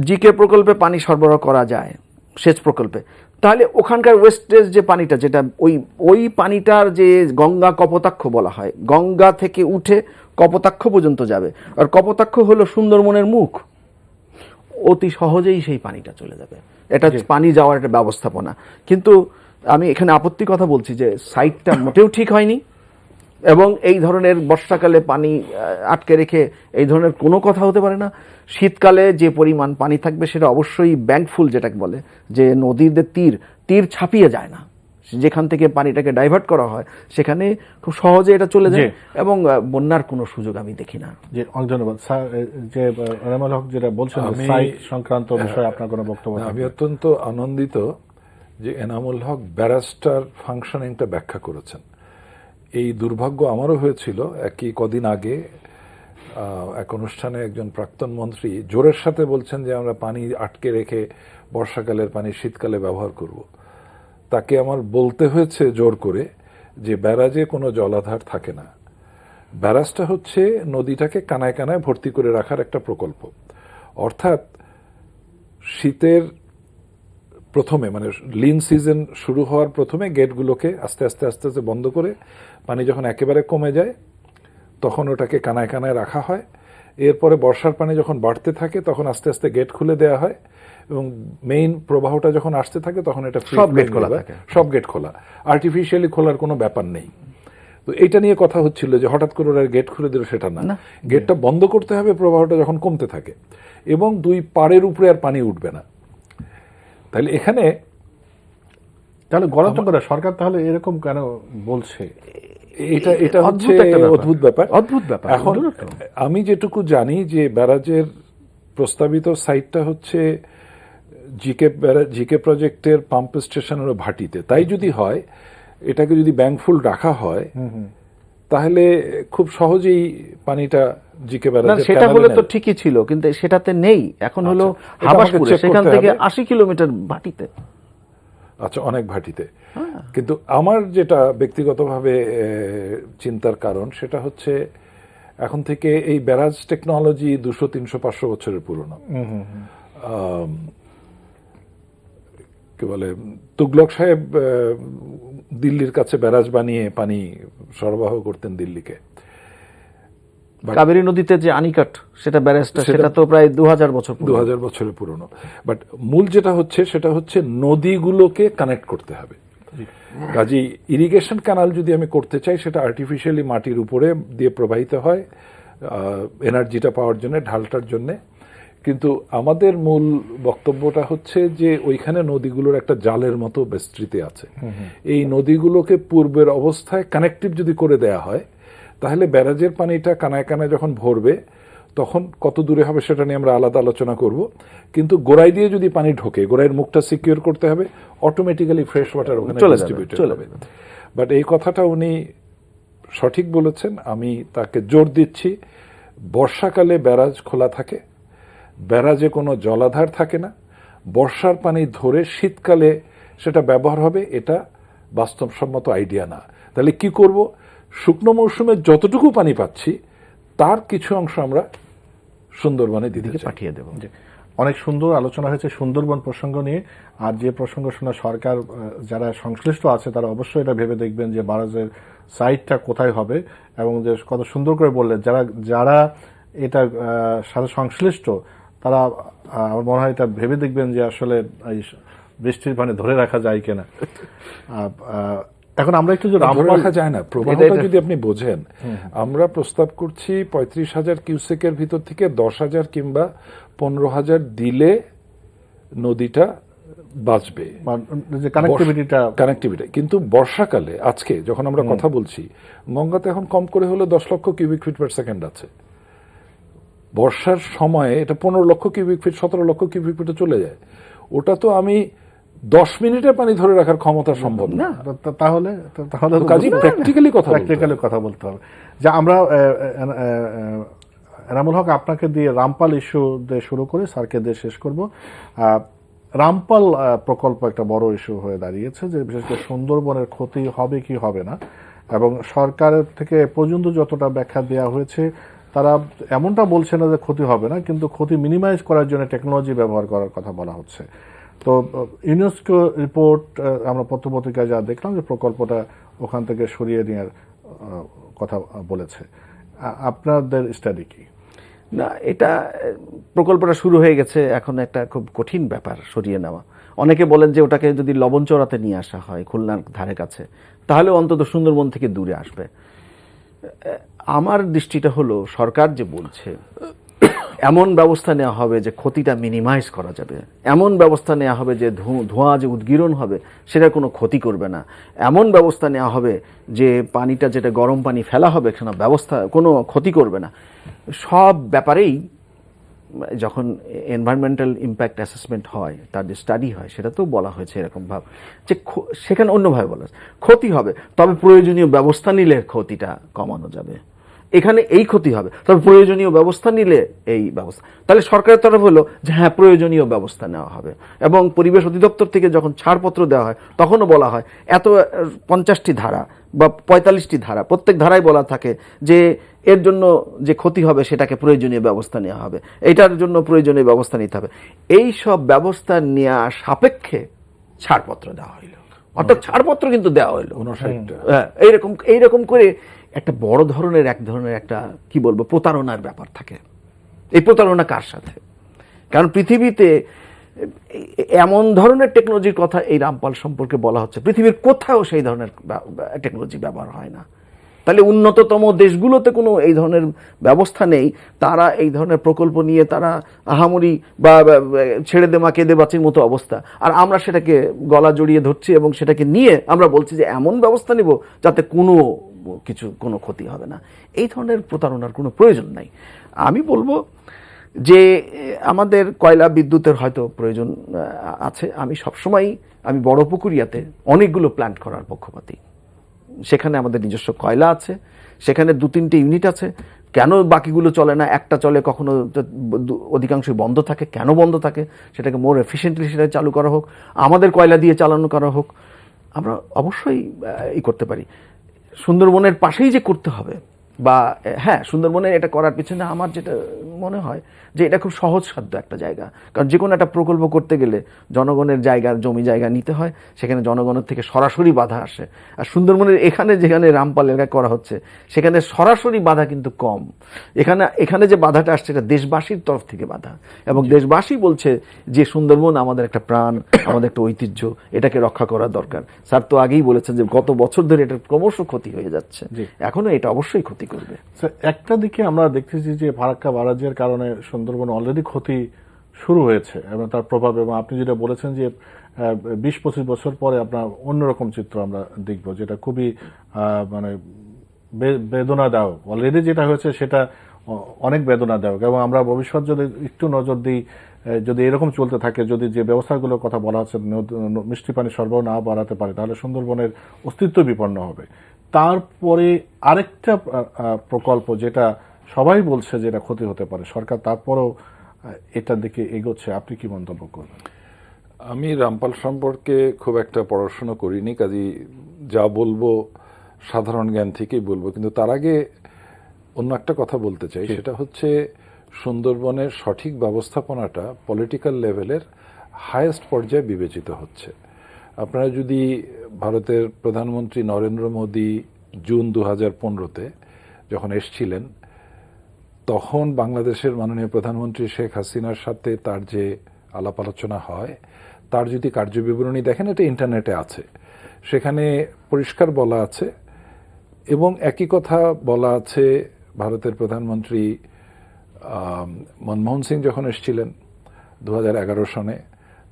Speaker 3: জিকে প্রকল্পে পানি সরবরাহ করা যায় সেচ প্রকল্পে, তাহলে ওখানকার ওয়েস্টেজ যে পানিটা, যেটা ওই পানিটার যে গঙ্গা কপোতাক্ষ বলা হয়, গঙ্গা থেকে উঠে কপোতাক্ষ পর্যন্ত যাবে, আর কপোতাক্ষ হলো সুন্দরবনের মুখ, অতি সহজেই সেই পানিটা চলে যাবে। এটা পানি যাওয়ার একটা ব্যবস্থাপনা। কিন্তু আমি এখানে আপত্তির কথা বলছি যে সাইটটা মোটেও ঠিক হয়নি, এবং এই ধরনের বর্ষাকালে পানি আটকে রেখে এই ধরনের কোনো কথা হতে পারে না। শীতকালে যে পরিমাণ পানি থাকবে সেটা অবশ্যই ব্যাঙ্কফুল, যেটাকে বলে যে নদীর তীর ছাপিয়ে যায় না, যেখান থেকে পানিটাকে ডাইভার্ট করা হয় সেখানে খুব সহজে এটা চলে যায়, এবং বন্যার কোনো সুযোগ আমি দেখি না।
Speaker 1: যে অনেক ধন্যবাদ স্যার। যে এনামুল হক যেটা বলছেন সাইট সংক্রান্ত বিষয়ে আপনার কোনো বক্তব্য?
Speaker 2: আমি অত্যন্ত আনন্দিত যে এনামুল হক ব্যারাস্টার ফাংশনিংটা ব্যাখ্যা করেছেন। এই দুর্ভাগ্য আমারও হয়েছিল। কদিন আগে এক অনুষ্ঠানে একজন প্রাক্তন মন্ত্রী জোরের সাথে বলছেন যে আমরা পানি আটকে রেখে বর্ষাকালের পানি শীতকালে ব্যবহার করব। তাকে আমার বলতে হয়েছে জোর করে যে ব্যারাজে কোনো জলাধার থাকে না, ব্যারাজটা হচ্ছে নদীটাকে কানায় কানায় ভর্তি করে রাখার একটা প্রকল্প। অর্থাৎ শীতের প্রথমে, মানে লিন সিজন শুরু হওয়ার প্রথমে গেটগুলোকে আস্তে আস্তে বন্ধ করে পানি যখন একেবারে কমে যায় তখন ওটাকে কানায় কানায় রাখা হয়। এরপরে বর্ষার পানি যখন বাড়তে থাকে তখন আস্তে আস্তে গেট খুলে দেওয়া হয়, এবং মেইন প্রবাহটা যখন আসতে থাকে তখন এটা
Speaker 3: সব গেট খোলা থাকে,
Speaker 2: সব গেট খোলা, আর্টিফিশিয়ালি খোলার কোনো ব্যাপার নেই। তো এটা নিয়ে কথা হচ্ছিল যে হঠাৎ করে ওরা গেট খুলে দিল, সেটা না, গেটটা বন্ধ করতে হবে প্রবাহটা যখন কমতে থাকে, এবং দুই পাড়ের উপরে আর পানি উঠবে না। তাহলে এখানে
Speaker 1: তাহলে গণতন্ত্র করে সরকার তাহলে এরকম কেন বলছে?
Speaker 2: এটা হচ্ছে অদ্ভুত ব্যাপার। এখন আমি যেটুকু জানি যে ব্যারাজের প্রস্তাবিত সাইটটা হচ্ছে জিকে প্রজেক্টের পাম্প স্টেশনের ভাটিতে। তাই যদি হয়, এটাকে যদি ব্যাংকফুল রাখা হয় তাহলে খুব সহজেই পানিটা জিকে
Speaker 3: না
Speaker 2: ব্যারাজের
Speaker 3: সেটা
Speaker 2: ক্যানালে
Speaker 3: হলে তো
Speaker 2: নেবে।
Speaker 3: ঠিকই ছিল, কিন্তু সেটাতে নেই। এখন হলো
Speaker 2: এটা
Speaker 3: হাবাসপুরে,
Speaker 2: আমাকে check
Speaker 3: সেখান
Speaker 2: করতে
Speaker 3: থেকে
Speaker 2: হবে।
Speaker 3: 80 কিলোমিটার ভাটিতে।
Speaker 2: আচ্ছা, অনেক ভাটিতে। কিন্তু আমার যেটা ব্যক্তিগতভাবে চিন্তার কারণ, সেটা হচ্ছে এখন থেকে এই ব্যারাজ টেকনোলজি 200, 300, 500 বছরের পুরনো। কি বলে, তুগলক সাহেব দিল্লির কাছে ব্যারাজ বানিয়ে পানি সরবরাহ করতেন দিল্লিকে।
Speaker 3: কাবেরী নদীতে যে আনিকাট, সেটা ব্যারেজটা, সেটা তো প্রায় 2000 বছর পুরনো।
Speaker 2: 2000 বছরের পুরনো। বাট মূল যেটা হচ্ছে সেটা হচ্ছে নদীগুলোকে কানেক্ট করতে হবে। কাজেই ইরিগেশন ক্যানাল যদি আমি করতে চাই, সেটা আর্টিফিশিয়ালি মাটির উপরে দিয়ে প্রবাহিত হয় এনার্জিটা পাওয়ার জন্য, ঢালটার জন্য। কিন্তু আমাদের মূল বক্তব্যটা হচ্ছে যে ওইখানে নদীগুলোর একটা জালের মতো বিস্তৃতি আছে। এই নদীগুলোকে পূর্বের অবস্থায় কানেক্টিভ যদি করে দেয়া হয়, তাহলে ব্যারাজের পানিটা কানায় কানায় যখন ভরবে, তখন কত দূরে হবে সেটা নিয়ে আমরা আলাদা আলোচনা করব। কিন্তু গোড়াই দিয়ে যদি পানি ঢোকে, গোড়াইয়ের মুখটা সিকিউর করতে হবে, অটোমেটিক্যালি ফ্রেশ ওয়াটার ওখানে ডিস্ট্রিবিউটেড হবে। বাট এই কথাটা উনি সঠিক বলেছেন, আমি তাকে জোর দিচ্ছি। বর্ষাকালে ব্যারাজ খোলা থাকে, ব্যারাজে কোনো জলাধার থাকে না, বর্ষার পানি ধরে শীতকালে সেটা ব্যবহার হবে, এটা বাস্তবসম্মত আইডিয়া না। তাহলে কি করব? শুকনো মৌসুমে যতটুকু পানি পাচ্ছি, তার কিছু অংশ আমরা সুন্দরবনে দিকে
Speaker 3: পাঠিয়ে দেব।
Speaker 1: অনেক সুন্দর আলোচনা হয়েছে সুন্দরবন প্রসঙ্গ নিয়ে। আর যে প্রসঙ্গ শুনে সরকার যারা সংশ্লিষ্ট আছে তারা অবশ্যই এটা ভেবে দেখবেন যে ব্যারাজের সাইটটা কোথায় হবে, এবং যে কত সুন্দর করে বললেন যারা যারা এটা সাথে সংশ্লিষ্ট তারা আমার মনে হয় এটা ভেবে দেখবেন যে আসলে এই বৃষ্টির পানি ধরে রাখা যায় কিনা। এখন আমরা একটু যে
Speaker 2: ধরে রাখা যায় না, প্রবাহটা যদি আপনি বোঝেন, আমরা প্রস্তাব করছি 35,000 কিউসেকের ভিতর থেকে 10,000 কিংবা 15,000 দিলে নদীটা বাঁচবে,
Speaker 1: যে কানেক্টিভিটি।
Speaker 2: কিন্তু বর্ষাকালে আজকে যখন আমরা কথা বলছি, গঙ্গাতে এখন কম করে হলে 10 লক্ষ কিউবিক ফিট পার সেকেন্ড আছে। বর্ষার সময়ে এটা 15 লক্ষ কিউবিক ফিট, 17 লক্ষ কিউবিক ফিটে চলে যায়। ওটা তো আমি 10 মিনিটে পানি ধরে রাখার ক্ষমতা সম্ভব না।
Speaker 1: তাহলে
Speaker 2: কাজে প্র্যাকটিক্যালি
Speaker 1: কথা বলতে হবে। যা আমরা এনামুল হক আপনাকে দিয়ে রামপাল ইস্যু দিয়ে শুরু করে স্যারকে দিয়ে শেষ করব। রামপাল প্রকল্প একটা বড় ইস্যু হয়ে দাঁড়িয়েছে, যে বিশেষ করে সুন্দরবনের ক্ষতি হবে কি হবে না, এবং সরকারের থেকে পর্যন্ত যতটা ব্যাখ্যা দেওয়া হয়েছে তারা এমনটা বলছে না যে ক্ষতি হবে না, কিন্তু ক্ষতি মিনিমাইজ করার জন্য টেকনোলজি ব্যবহার করার কথা বলা হচ্ছে। তো ইউনেস্কো রিপোর্ট আমরা পত্রপত্রিকায় যা দেখলাম যে প্রকল্পটা ওখান থেকে সরিয়ে নেওয়ার কথা বলেছে। আপনাদের স্টাডি কি?
Speaker 3: না, এটা প্রকল্পটা শুরু হয়ে গেছে, এখন একটা খুব কঠিন ব্যাপার সরিয়ে নেওয়া। অনেকে বলেন যে ওটাকে যদি লবণচড়াতে নিয়ে আসা হয় খুলনার ধারে কাছে, তাহলে অন্তত সুন্দরবন থেকে দূরে আসবে। আমার দৃষ্টিটা হলো, সরকার যে বলছে এমন ব্যবস্থা নেওয়া হবে যে ক্ষতিটা মিনিমাইজ করা যাবে, এমন ব্যবস্থা নেওয়া হবে যে ধোঁয়া যে উদ্গীরণ হবে সেটা কোনো ক্ষতি করবে না, এমন ব্যবস্থা নেওয়া হবে যে পানিটা যেটা গরম পানি ফেলা হবে সেটা ব্যবস্থা কোনো ক্ষতি করবে না। সব ব্যাপারেই যখন এনভায়রনমেন্টাল ইম্প্যাক্ট অ্যাসেসমেন্ট হয়, তার যে স্টাডি হয়, সেটা তো বলা হয়েছে এরকমভাবে যে সেখানে অন্যভাবে বলা ক্ষতি হবে, তবে প্রয়োজনীয় ব্যবস্থা নিলে ক্ষতিটা কমানো যাবে। এখানে এই ক্ষতি হবে, তবে প্রয়োজনীয় ব্যবস্থা নিলে এই ব্যবস্থা। তাহলে সরকারের তরফ হলো যে হ্যাঁ, প্রয়োজনীয় ব্যবস্থা নেওয়া হবে। এবং পরিবেশ অধিদপ্তর থেকে যখন ছাড়পত্র দেওয়া হয়, তখনও বলা হয় এত 50টি ধারা বা 45টি ধারা, প্রত্যেক ধারায় বলা থাকে যে এর জন্য যে ক্ষতি হবে সেটাকে প্রয়োজনীয় ব্যবস্থা নেওয়া হবে, এটার জন্য প্রয়োজনীয় ব্যবস্থা নিতে হবে। এই সব ব্যবস্থা নেওয়া সাপেক্ষে ছাড়পত্র দেওয়া হইল, অর্থাৎ ছাড়পত্র কিন্তু দেওয়া হইল
Speaker 2: 59টা।
Speaker 3: হ্যাঁ, এইরকম করে একটা বড় ধরনের একটা কি বলবো প্রতারণার ব্যাপার থাকে। এই প্রতারণা কার সাথে? কারণ পৃথিবীতে এমন ধরনের টেকনোলজির কথা এই রামপাল সম্পর্কে বলা হচ্ছে, পৃথিবীর কোথাও সেই ধরনের টেকনোলজি ব্যবহার হয় না। তাহলে উন্নততম দেশগুলোতে কোনো এই ধরনের ব্যবস্থা নেই, তারা এই ধরনের প্রকল্প নিয়ে তারা আহামরি বা ছেড়ে দে মা কেঁদে বাঁচির মতো অবস্থা, আর আমরা সেটাকে গলা জড়িয়ে ধরছি এবং সেটাকে নিয়ে আমরা বলছি যে এমন ব্যবস্থা নিব যাতে কোনো ক্ষতি হবে না। এই ধরনের প্রতারণার কোনো প্রয়োজন নাই। আমি বলবো যে আমাদের কয়লা বিদ্যুতের হয়তো প্রয়োজন আছে। আমি বড় পুকুরিয়াতে অনেকগুলো প্ল্যান্ট করার পক্ষপাতী। সেখানে আমাদের নিজস্ব কয়লা আছে, সেখানে 2-3টে ইউনিট আছে। কেন বাকিগুলো চলে না, একটা চলে, কখনো অধিকাংশই বন্ধ থাকে। কেন বন্ধ থাকে, সেটাকে মোর এফিশিয়েন্টলি সেটা চালু করা হোক, আমাদের কয়লা দিয়ে চালানো করা হোক। আমরা অবশ্যই করতে পারি। সুন্দরবনের পাশেই যে করতে হবে, বা হ্যাঁ, সুন্দরবনে এটা করার পিছনে আমার যেটা মনে হয় যে এটা খুব সহজসাধ্য একটা জায়গা। কারণ যে কোনো একটা প্রকল্প করতে গেলে জনগণের জমি জায়গা নিতে হয়, সেখানে জনগণের থেকে সরাসরি বাধা আসে। আর সুন্দরবনের এখানে যেখানে রামপাল এলাকা করা হচ্ছে, সেখানে সরাসরি বাধা কিন্তু কম। এখানে যে বাধাটা আসছে, এটা দেশবাসীর তরফ থেকে বাধা, এবং দেশবাসী বলছে যে সুন্দরবন আমাদের একটা প্রাণ, আমাদের একটা ঐতিহ্য, এটাকে রক্ষা করা দরকার। স্যার তো আগেই বলেছেন যে গত বছর ধরে এটা ক্রমশ ক্ষতি হয়ে যাচ্ছে, এখনো এটা অবশ্যই ক্ষতি করবে।
Speaker 1: একটা দিকে আমরা দেখতেছি যে ফারাক্কা ব্যারাজের কারণে সুন্দরবন অলরেডি ক্ষতি শুরু হয়েছে এবং তার প্রভাব, এবং আপনি যেটা বলেছেন যে 20-25 বছর পরে আপনার অন্যরকম চিত্র আমরা দেখব, যেটা খুবই মানে বেদনাদায়ক। অলরেডি যেটা হয়েছে সেটা অনেক বেদনাদায়ক, এবং আমরা ভবিষ্যৎ যদি একটু নজর দিই, যদি এরকম চলতে থাকে, যদি যে ব্যবস্থাগুলোর কথা বলা হচ্ছে মিষ্টি পানি সরবরাহ না বাড়াতে পারে, তাহলে সুন্দরবনের অস্তিত্ব বিপন্ন হবে। তারপরে আরেকটা প্রকল্প যেটা সবাই বলছে যে এটা ক্ষতি হতে পারে, সরকার তারপরেও এটার দিকে এগোচ্ছে, আপনি কি মন্তব্য করবেন?
Speaker 2: আমি রামপাল সম্পর্কে খুব একটা পড়াশোনা করিনি, কাজেই যা বলবো সাধারণ জ্ঞান থেকেই বলবো। কিন্তু তার আগে অন্য একটা কথা বলতে চাই, সেটা হচ্ছে সুন্দরবনের সঠিক ব্যবস্থাপনাটা পলিটিক্যাল লেভেলের হায়েস্ট পর্যায়ে বিবেচিত হচ্ছে। আপনারা যদি ভারতের প্রধানমন্ত্রী নরেন্দ্র মোদী জুন 2015-তে যখন এসছিলেন, তখন বাংলাদেশের মাননীয় প্রধানমন্ত্রী শেখ হাসিনার সাথে তার যে আলাপ আলোচনা হয়, তার যদি কার্যবিবরণী দেখেন, এটা ইন্টারনেটে আছে, সেখানে পরিষ্কার বলা আছে। এবং একই কথা বলা আছে ভারতের প্রধানমন্ত্রী মনমোহন সিং যখন এসেছিলেন 2011 সনে,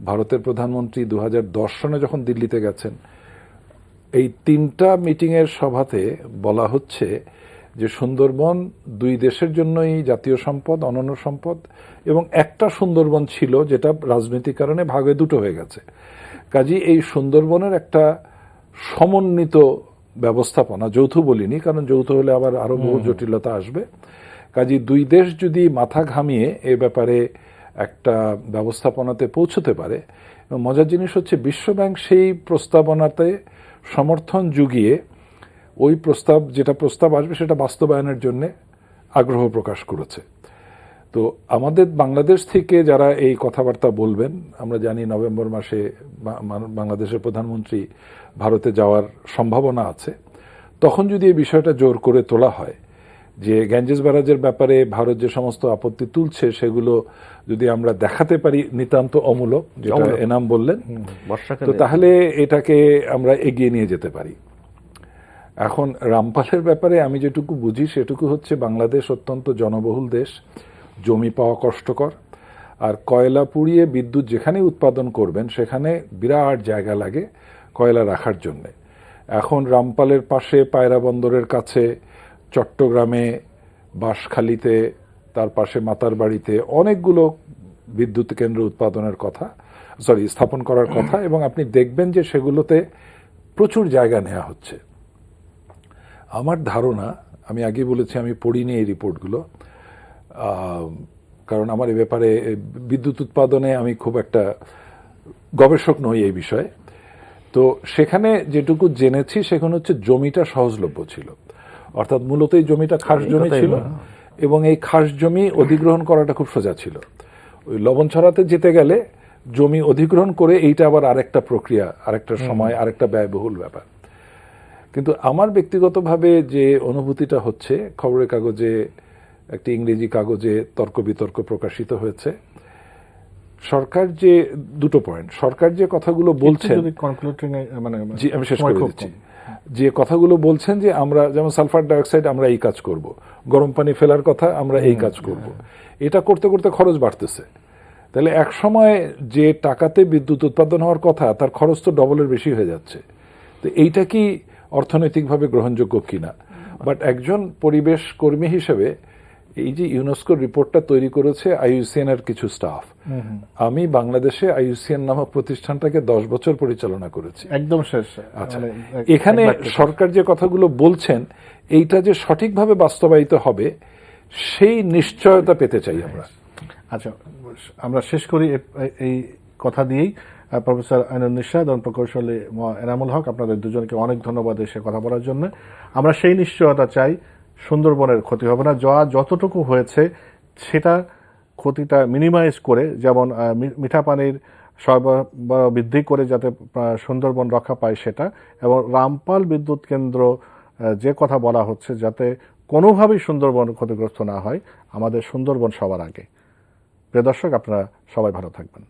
Speaker 2: ভারতের প্রধানমন্ত্রী 2010 সনে যখন দিল্লিতে গেছেন। এই 3টা মিটিংয়ের সভাতে বলা হচ্ছে যে সুন্দরবন 2 দেশের জন্যই জাতীয় সম্পদ, অনন্য সম্পদ, এবং একটা সুন্দরবন ছিল যেটা রাজনৈতিক কারণে ভাগে 2টো হয়ে গেছে। কাজেই এই সুন্দরবনের একটা সমন্বিত ব্যবস্থাপনা, যৌথ বলিনি কারণ যৌথ হলে আবার আরো বহু জটিলতা আসবে, কাজেই 2 দেশ যদি মাথা ঘামিয়ে এ ব্যাপারে একটা ব্যবস্থাপনাতে পৌঁছতে পারে। এবং মজার জিনিস হচ্ছে বিশ্বব্যাংক সেই প্রস্তাবনাতে সমর্থন জুগিয়ে ওই যেটা প্রস্তাব আসবে সেটা বাস্তবায়নের জন্য আগ্রহ প্রকাশ করেছে। তো আমাদের বাংলাদেশ থেকে যারা এই কথাবার্তা বলবেন, আমরা জানি নভেম্বর মাসে বাংলাদেশের প্রধানমন্ত্রী ভারতে যাওয়ার সম্ভাবনা আছে। তখন যদি এই বিষয়টা জোর করে তোলা হয় যে গ্যাঞ্জেস ব্যারাজের ব্যাপারে ভারত যে সমস্ত আপত্তি তুলছে সেগুলো যদি আমরা দেখাতে পারি নিতান্ত অমূলক, যেটা এনাম বললেন, তো তাহলে এটাকে আমরা এগিয়ে নিয়ে যেতে পারি। এখন রামপালের ব্যাপারে আমি যেটুকু বুঝি সেটুকু হচ্ছে, বাংলাদেশ অত্যন্ত জনবহুল দেশ, জমি পাওয়া কষ্টকর, আর কয়লা পুড়িয়ে বিদ্যুৎ যেখানে উৎপাদন করবেন সেখানে বিরাট জায়গা লাগে কয়লা রাখার জন্যে। এখন রামপালের পাশে পায়রা বন্দরের কাছে, চট্টগ্রামে, বাঁশখালীতে, তার পাশে মাতারবাড়িতে অনেকগুলো বিদ্যুৎ কেন্দ্র স্থাপন করার কথা, এবং আপনি দেখবেন যে সেগুলোতে প্রচুর জায়গা নেওয়া হচ্ছে। আমার ধারণা, আমি আগে বলেছি আমি পড়িনি এই রিপোর্টগুলো, কারণ আমার এই ব্যাপারে বিদ্যুৎ উৎপাদনে আমি খুব একটা গবেষক নই এই বিষয়ে। তো সেখানে যেটুকু জেনেছি সেখানে হচ্ছে জমিটা সহজলভ্য ছিল, অর্থাৎ মূলত এই জমিটা খাস জমি ছিল, এবং এই খাস জমি অধিগ্রহণ করাটা খুব সোজা ছিল। ওই লবণছড়াতে যেতে গেলে জমি অধিগ্রহণ করে এইটা আবার আরেকটা প্রক্রিয়া, আরেকটা সময়, আরেকটা ব্যয়বহুল ব্যাপার। কিন্তু আমার ব্যক্তিগতভাবে যে অনুভূতিটা হচ্ছে, খবরের কাগজে, একটি ইংরেজি কাগজে তর্ক বিতর্ক প্রকাশিত হয়েছে, সরকার যে 2টো পয়েন্ট, সরকার যে কথাগুলো বলছেন, জি আমি শেষ করে দিচ্ছি, যে কথাগুলো বলছেন যে আমরা যেমন সালফার ডাইঅক্সাইড আমরা এই কাজ করব, গরম পানি ফেলার কথা আমরা এই কাজ করব, এটা করতে করতে খরচ বাড়তেছে। তাহলে এক সময় যে টাকাতে বিদ্যুৎ উৎপাদন হওয়ার কথা তার খরচ তো ডবলের বেশি হয়ে যাচ্ছে। তো এইটা কি অর্থনৈতিকভাবে গ্রহণযোগ্য কিনা? বাট একজন পরিবেশ কর্মী হিসেবে এই যে ইউনেস্কোর রিপোর্টটা তৈরি করেছে আইইউসিএন এর কিছু স্টাফ, আমি বাংলাদেশে আইইউসিএন নামক প্রতিষ্ঠানটাকে 10 বছর পরিচালনা করেছি।
Speaker 1: একদম শেষ।
Speaker 2: আচ্ছা,
Speaker 1: মানে
Speaker 2: এখানে সরকার যে কথাগুলো বলছেন এইটা যে সঠিকভাবে বাস্তবায়িত হবে সেই নিশ্চয়তা পেতে চাই আমরা।
Speaker 1: আচ্ছা, আমরা শেষ করি এই কথা দিয়েই। প্রফেসর আইনুন নিশাত এবং প্রকৌশলী এনামুল হক, আপনাদের দুজনকে অনেক ধন্যবাদ এসে কথা বলার জন্য। আমরা সেই নিশ্চয়তা চাই সুন্দরবনের ক্ষতি হবে না, যতটুকু হয়েছে সেটা ক্ষতিটা মিনিমাইজ করে, যেমন মিঠা পানির সরবরাহ বৃদ্ধি করে যাতে সুন্দরবন রক্ষা পায় সেটা, এবং রামপাল বিদ্যুৎ কেন্দ্র যে কথা বলা হচ্ছে যাতে কোনোভাবেই সুন্দরবন ক্ষতিগ্রস্ত না হয়। আমাদের সুন্দরবন সবার আগে। প্রিয় দর্শক, আপনারা সবাই ভালো থাকবেন।